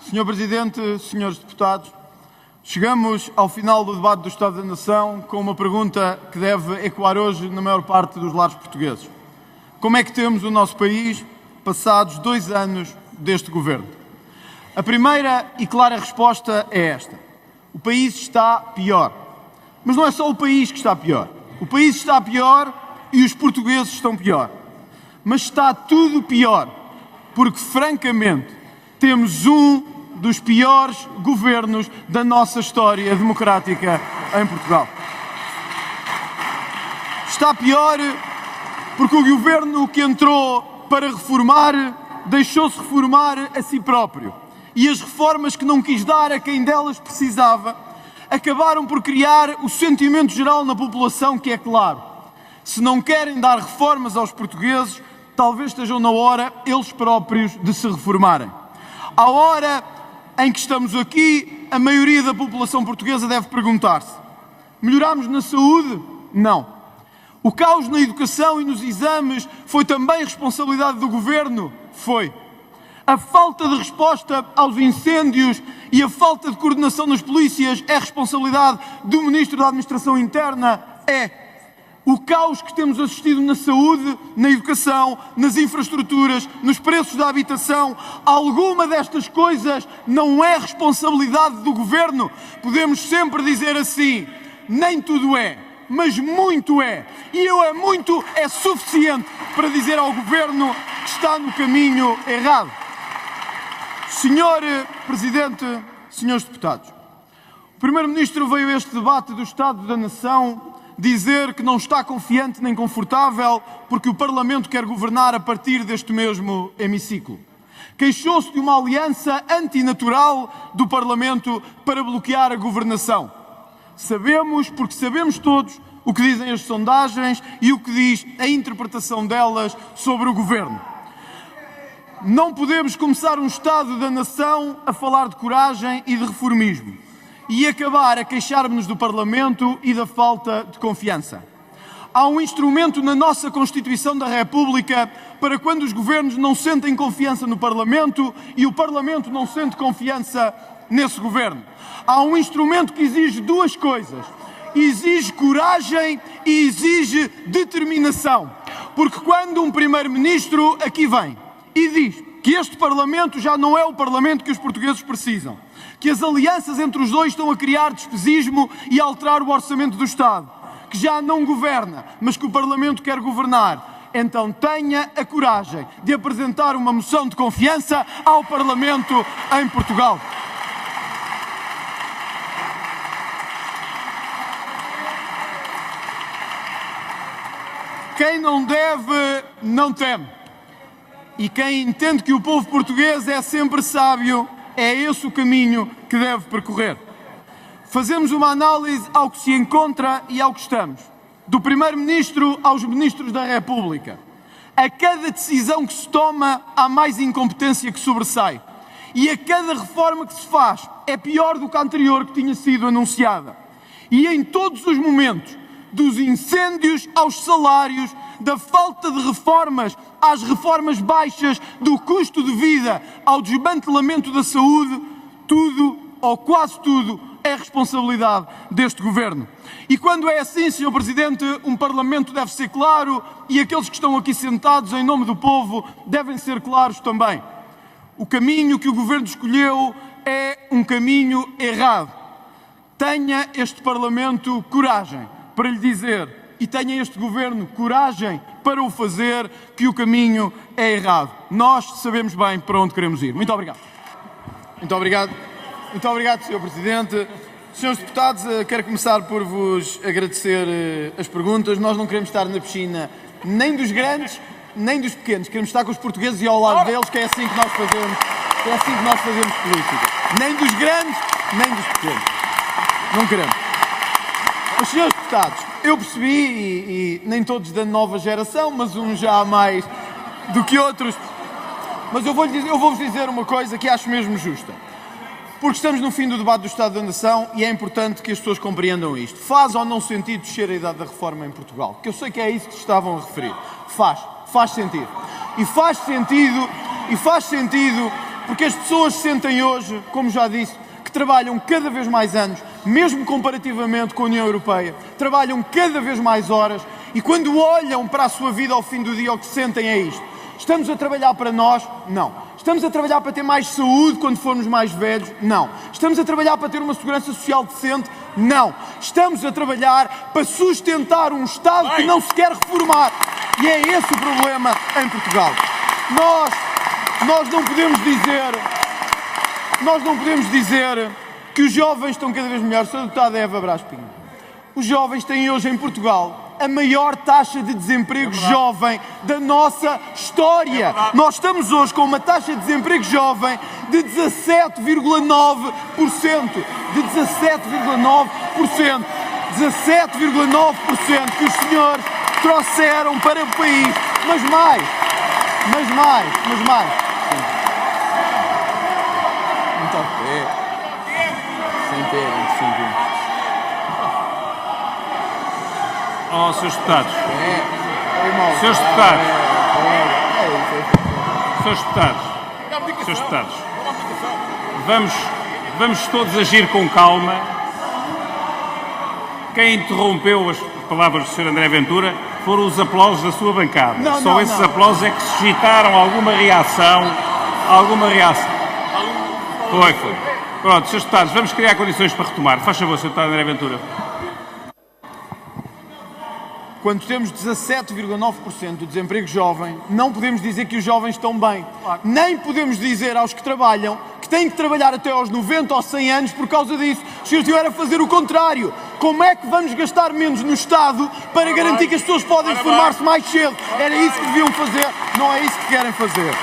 Senhor Presidente, senhores deputados, chegamos ao final do debate do Estado da Nação com uma pergunta que deve ecoar hoje na maior parte dos lares portugueses. Como é que temos o nosso país passados 2 anos deste governo? A primeira e clara resposta é esta: o país está pior. Mas não é só o país que está pior. O país está pior e os portugueses estão pior. Mas está tudo pior, porque, francamente, temos um dos piores governos da nossa história democrática em Portugal. Está pior porque o governo que entrou para reformar deixou-se reformar a si próprio. E as reformas que não quis dar a quem delas precisava acabaram por criar o sentimento geral na população que é claro: se não querem dar reformas aos portugueses, talvez estejam na hora eles próprios de se reformarem. À hora em que estamos aqui, a maioria da população portuguesa deve perguntar-se: melhorámos na saúde? Não. O caos na educação e nos exames foi também responsabilidade do governo? Foi. A falta de resposta aos incêndios e a falta de coordenação nas polícias é responsabilidade do Ministro da Administração Interna? É. O caos que temos assistido na saúde, na educação, nas infraestruturas, nos preços da habitação, alguma destas coisas não é responsabilidade do governo? Podemos sempre dizer assim: nem tudo é, mas muito é. E muito é suficiente para dizer ao governo que está no caminho errado. Senhor Presidente, senhores deputados, o Primeiro-Ministro veio a este debate do Estado da Nação dizer que não está confiante nem confortável porque o Parlamento quer governar a partir deste mesmo hemiciclo. Queixou-se de uma aliança antinatural do Parlamento para bloquear a governação. Sabemos, porque sabemos todos, o que dizem as sondagens e o que diz a interpretação delas sobre o governo. Não podemos começar um Estado da Nação a falar de coragem e de reformismo e acabar a queixar-nos do Parlamento e da falta de confiança. Há um instrumento na nossa Constituição da República para quando os governos não sentem confiança no Parlamento e o Parlamento não sente confiança nesse governo. Há um instrumento que exige 2 coisas: exige coragem e exige determinação. Porque quando um Primeiro-Ministro aqui vem e diz que este Parlamento já não é o Parlamento que os portugueses precisam, que as alianças entre os dois estão a criar despesismo e a alterar o orçamento do Estado, que já não governa, mas que o Parlamento quer governar, então tenha a coragem de apresentar uma moção de confiança ao Parlamento em Portugal. Quem não deve, não teme. E quem entende que o povo português é sempre sábio, é esse o caminho que deve percorrer. Fazemos uma análise ao que se encontra e ao que estamos. Do Primeiro-Ministro aos Ministros da República. A cada decisão que se toma, há mais incompetência que sobressai. E a cada reforma que se faz, é pior do que a anterior que tinha sido anunciada. E em todos os momentos, dos incêndios aos salários, da falta de reformas às reformas baixas, do custo de vida ao desmantelamento da saúde, tudo, ou quase tudo, é responsabilidade deste governo. E quando é assim, Sr. Presidente, um Parlamento deve ser claro e aqueles que estão aqui sentados em nome do povo devem ser claros também. O caminho que o governo escolheu é um caminho errado. Tenha este Parlamento coragem para lhe dizer, e tenha este governo coragem para o fazer, que o caminho é errado. Nós sabemos bem para onde queremos ir. Muito obrigado. Muito obrigado. Muito obrigado, Sr. Presidente. Senhores deputados, quero começar por vos agradecer as perguntas. Nós não queremos estar na piscina nem dos grandes, nem dos pequenos. Queremos estar com os portugueses e ao lado deles, que é assim que nós fazemos, política. Nem dos grandes, nem dos pequenos. Não queremos. Mas, senhores deputados, eu percebi, e nem todos da nova geração, mas uns já mais do que outros, mas eu vou-vos dizer uma coisa que acho mesmo justa. Porque estamos no fim do debate do Estado da Nação e é importante que as pessoas compreendam isto. Faz ou não sentido descer a idade da reforma em Portugal? Que eu sei que é isso que estavam a referir. Faz sentido. E faz sentido Porque as pessoas sentem hoje, como já disse, que trabalham cada vez mais anos, mesmo comparativamente com a União Europeia, trabalham cada vez mais horas e quando olham para a sua vida ao fim do dia, o que sentem é isto. Estamos a trabalhar para nós? Não. Estamos a trabalhar para ter mais saúde quando formos mais velhos? Não. Estamos a trabalhar para ter uma segurança social decente? Não. Estamos a trabalhar para sustentar um Estado que não se quer reformar. E é esse o problema em Portugal. Nós não podemos dizer que os jovens estão cada vez melhores. Sr. Deputado Eva Brás Pinho, os jovens têm hoje em Portugal a maior taxa de desemprego jovem da nossa história. Nós estamos hoje com uma taxa de desemprego jovem de 17,9%. De 17,9%. 17,9% que os senhores trouxeram para o país. Mas mais. Muito a pé. Sem pé, muito simples. Oh, Srs. Deputados. Srs. Deputados. Srs. Deputados. Vamos todos agir com calma. Quem interrompeu as palavras do Sr. André Ventura foram os aplausos da sua bancada. Só esses aplausos é que suscitaram alguma reação. Foi. Pronto, Srs. Deputados, vamos criar condições para retomar. Faz favor, Sr. Deputado André Ventura. Quando temos 17,9% do desemprego jovem, não podemos dizer que os jovens estão bem. Claro. Nem podemos dizer aos que trabalham que têm que trabalhar até aos 90 ou 100 anos por causa disso. Se eu estiver a fazer o contrário, como é que vamos gastar menos no Estado para garantir que as pessoas podem reformar-se mais cedo? Era isso que deviam fazer, não é isso que querem fazer.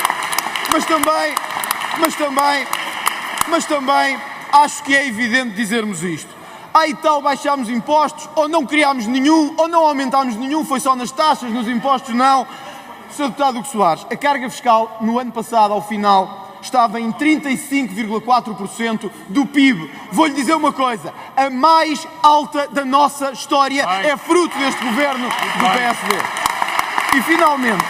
Mas também acho que é evidente dizermos isto. E tal, baixámos impostos, ou não criámos nenhum, ou não aumentámos nenhum, foi só nas taxas, nos impostos, não. Sr. Deputado Hugo Soares, a carga fiscal no ano passado, ao final, estava em 35,4% do PIB. Vou-lhe dizer uma coisa, a mais alta da nossa história é fruto deste governo do PSD. E finalmente,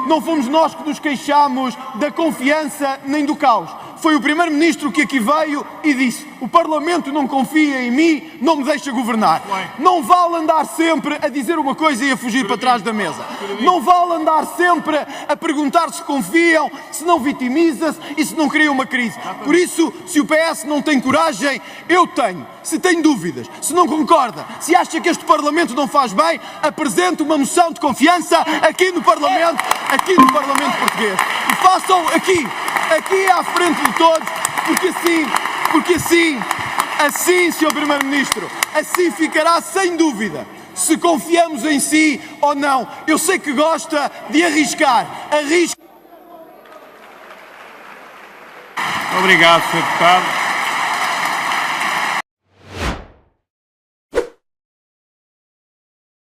não fomos nós que nos queixámos da confiança nem do caos. Foi o Primeiro-Ministro que aqui veio e disse: o Parlamento não confia em mim, não me deixa governar. Não vale andar sempre a dizer uma coisa e a fugir para trás da mesa. Não vale andar sempre a perguntar se confiam, se não vitimiza-se e se não cria uma crise. Por isso, se o PS não tem coragem, eu tenho. Se tem dúvidas, se não concorda, se acha que este Parlamento não faz bem, apresente uma moção de confiança aqui no Parlamento português. E façam aqui à frente de todos, porque assim, Sr. Primeiro-Ministro, assim ficará sem dúvida se confiamos em si ou não. Eu sei que gosta de arriscar. Obrigado, Sr. Deputado.